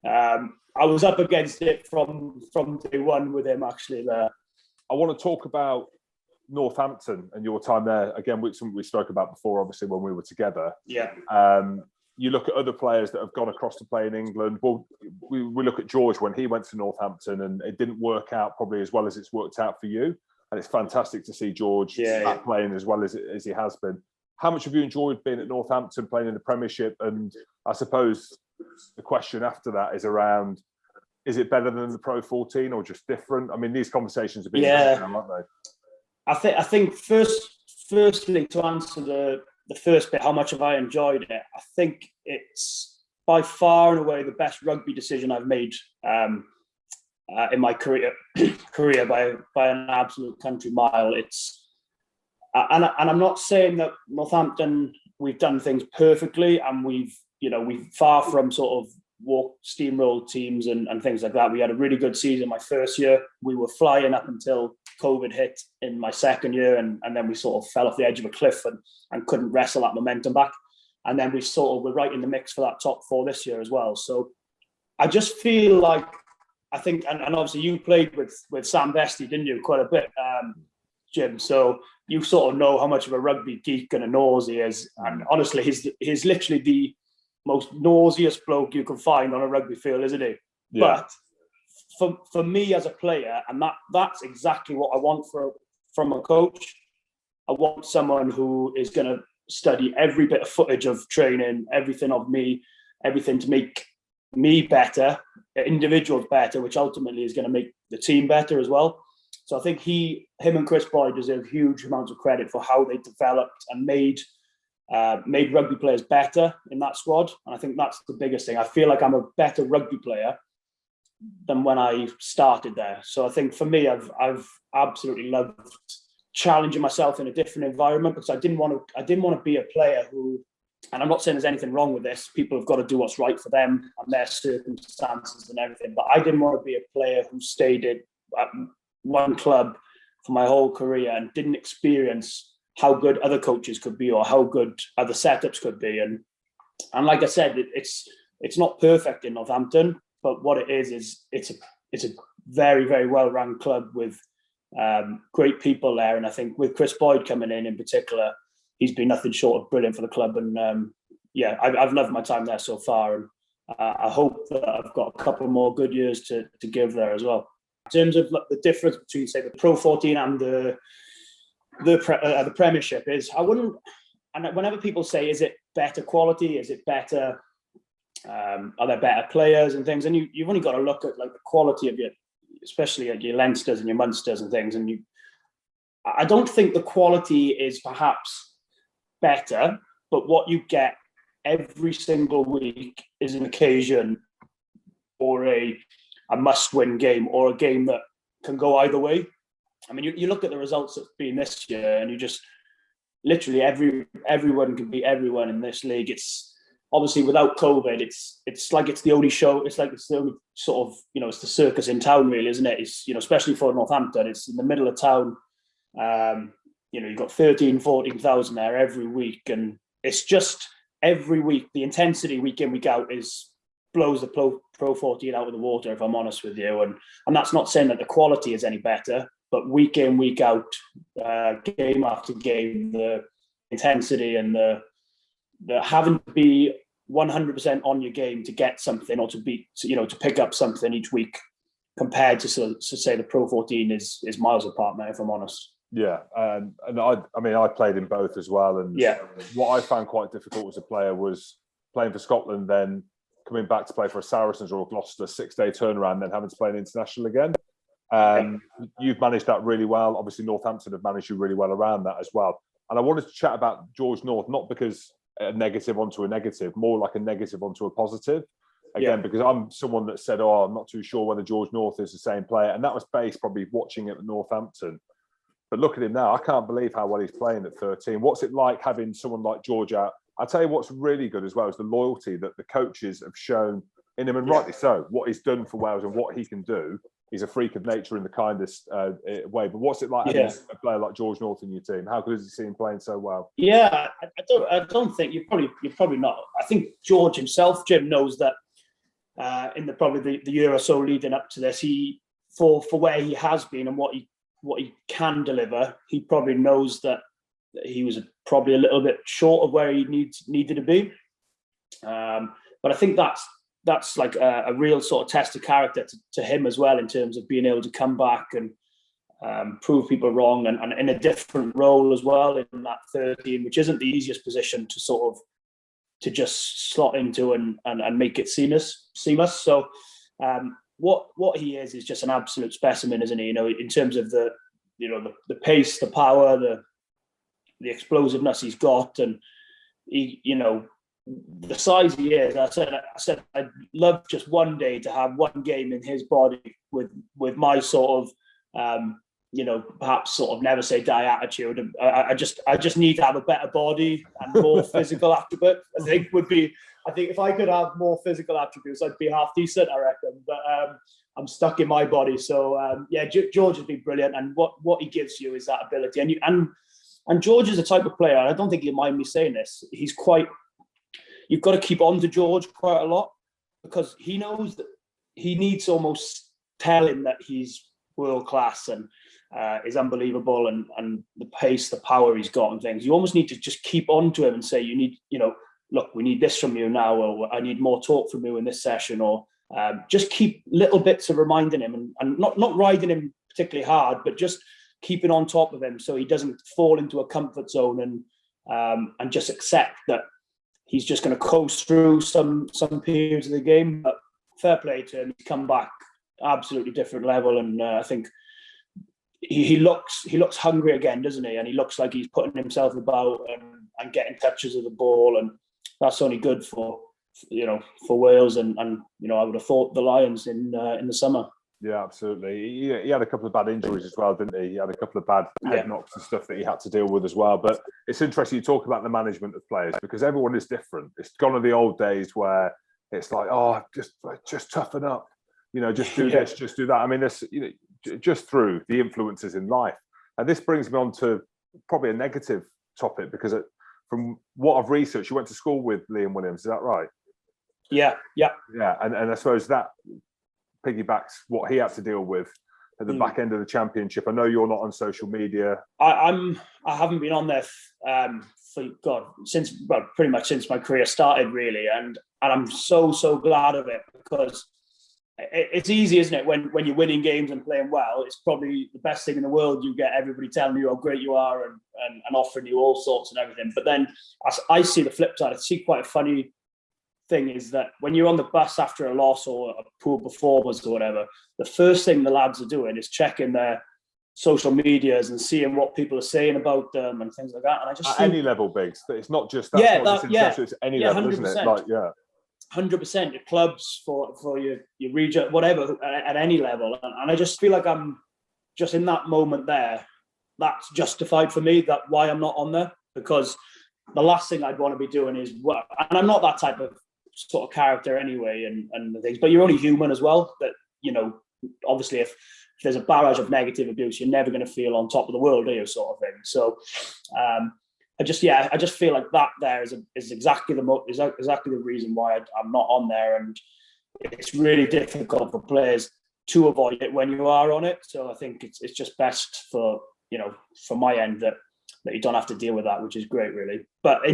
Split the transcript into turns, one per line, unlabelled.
I was up against it from day one with him, actually, there.
I want to talk about Northampton and your time there. Again, something we spoke about before, obviously, when we were together.
Yeah.
You look at other players that have gone across to play in England. Well, we look at George when he went to Northampton, and it didn't work out probably as well as it's worked out for you. And it's fantastic to see George playing as well as he has been. How much have you enjoyed being at Northampton, playing in the Premiership? And I suppose the question after that is around, is it better than the Pro 14 or just different? I mean, these conversations have been now, aren't they?
I think firstly, to answer the first bit, how much have I enjoyed it? I think it's by far and away the best rugby decision I've made in my career by an absolute country mile. And I'm not saying that Northampton, we've done things perfectly, and we've far from sort of steamroll teams and things like that. We had a really good season my first year. We were flying up until COVID hit in my second year, and then we sort of fell off the edge of a cliff and couldn't wrestle that momentum back. And then we're right in the mix for that top four this year as well. So I just feel like, I think, and obviously you played with Sam Vesti, didn't you, quite a bit, Jim? So you sort of know how much of a rugby geek and a nose he is. And honestly, he's literally the most nauseous bloke you can find on a rugby field, isn't he? Yeah. But for me as a player, and that's exactly what I want from a coach. I want someone who is going to study every bit of footage of training, everything of me, everything to make me better, individuals better, which ultimately is going to make the team better as well. So I think him and Chris Boyd deserve huge amounts of credit for how they developed and made rugby players better in that squad. And I think that's the biggest thing. I feel like I'm a better rugby player than when I started there. So I think for me, I've absolutely loved challenging myself in a different environment, because I didn't want to be a player who, and I'm not saying there's anything wrong with this, people have got to do what's right for them and their circumstances and everything, but I didn't want to be a player who stayed at one club for my whole career and didn't experience how good other coaches could be or how good other setups could be. And like I said, it's not perfect in Northampton, but what it is it's a very, very well-run club with great people there. And I think with Chris Boyd coming in particular, he's been nothing short of brilliant for the club. And I've loved my time there so far. And I hope that I've got a couple more good years to give there as well. In terms of the difference between, say, the Pro 14 and the Premiership is, I wouldn't, and whenever people say, is it better quality? Is it better? Are there better players and things? And you've only got to look at like the quality of especially at your Leinsters and your Munsters and things. And I don't think the quality is perhaps better, but what you get every single week is an occasion or a must-win game, or a game that can go either way. I mean, you look at the results that's been this year, and you just literally everyone can beat everyone in this league. It's obviously without COVID, it's like it's the only show. It's like it's the only sort of, it's the circus in town, really, isn't it? It's, especially for Northampton, it's in the middle of town. You've got 14,000 there every week, and it's just every week the intensity week in, week out blows the Pro 14 out of the water, if I'm honest with you. And that's not saying that the quality is any better, but week in, week out, game after game, the intensity and the having to be 100% on your game to get something, or to pick up something each week, compared to say the Pro 14 is miles apart, mate, if I'm honest.
Yeah, and I played in both as well, and what I found quite difficult as a player was playing for Scotland, then coming back to play for a Saracens or a Gloucester, 6-day turnaround, then having to play an international again. You've managed that really well. Obviously, Northampton have managed you really well around that as well. And I wanted to chat about George North, not because a negative onto a negative, more like a negative onto a positive. Again, because I'm someone that said, I'm not too sure whether George North is the same player. And that was based probably watching it at Northampton. But look at him now. I can't believe how well he's playing at 13. What's it like having someone like George out? I'll tell you what's really good as well is the loyalty that the coaches have shown in him, and rightly so, what he's done for Wales and what he can do. He's a freak of nature in the kindest way. But what's it like having a player like George North in your team? How good is it seeing him playing so well?
Yeah, I don't think you're probably not. I think George himself, Jim, knows that in the year or so leading up to this, he for where he has been and what he can deliver, he probably knows that he was probably a little bit short of where he needed to be. But I think that's like a real sort of test of character to him as well, in terms of being able to come back and prove people wrong, and in a different role as well in that 13, which isn't the easiest position to sort of to just slot into and make it seamless. So what he is just an absolute specimen, isn't he? You know, in terms of the pace, the power, the explosiveness he's got, and he, you know, the size he is. I said I'd love just one day to have one game in his body with my sort of perhaps sort of never say die attitude. And I just need to have a better body and more physical attributes. I think if I could have more physical attributes, I'd be half decent, I reckon. But I'm stuck in my body. So George has been brilliant, and what he gives you is that ability. And George is the type of player, and I don't think he'll mind me saying this, you've got to keep on to George quite a lot, because he knows that he needs almost telling that he's world class and is unbelievable, and the pace, the power he's got and things. You almost need to just keep on to him and say, you need, look, we need this from you now, or I need more talk from you in this session, or just keep little bits of reminding him and not riding him particularly hard, but just keeping on top of him so he doesn't fall into a comfort zone and just accept that he's just going to coast through some periods of the game. But fair play to him. He's come back absolutely different level, and I think he looks hungry again, doesn't he? And he looks like he's putting himself about and getting touches of the ball, and that's only good for Wales and I would have thought the Lions in the summer.
Yeah, absolutely. He had a couple of bad injuries as well, didn't he? He had a couple of bad head knocks and stuff that he had to deal with as well. But it's interesting you talk about the management of players, because everyone is different. It's gone to the old days where it's like, oh, just toughen up, just do this, just do that. I mean, this, just through the influences in life. And this brings me on to probably a negative topic, because from what I've researched, you went to school with Liam Williams, is that right?
Yeah.
And I suppose that piggybacks what he had to deal with at the back end of the championship. I know you're not on social media.
I haven't been on there pretty much since my career started, really, and I'm so glad of it, because it's easy, isn't it, when you're winning games and playing well? It's probably the best thing in the world. You get everybody telling you how great you are and offering you all sorts and everything. But then I see the flip side. I see quite a funny thing is that when you're on the bus after a loss or a poor performance or whatever, the first thing the lads are doing is checking their social medias and seeing what people are saying about them and things like that. And I just
at any level, Biggs. It's not just that. It's any level, 100%. Isn't it?
100%. Your clubs for your region, whatever, at any level. And I just feel like I'm just in that moment there. That's justified for me that why I'm not on there, because the last thing I'd want to be doing is work. And I'm not that type of sort of character anyway, and the things, but you're only human as well. That obviously if there's a barrage of negative abuse, you're never going to feel on top of the world, are you, sort of thing. So I just feel like that there is exactly the reason why I'm not on there, and it's really difficult for players to avoid it when you are on it. So I think it's just best for from my end that you don't have to deal with that, which is great, really. But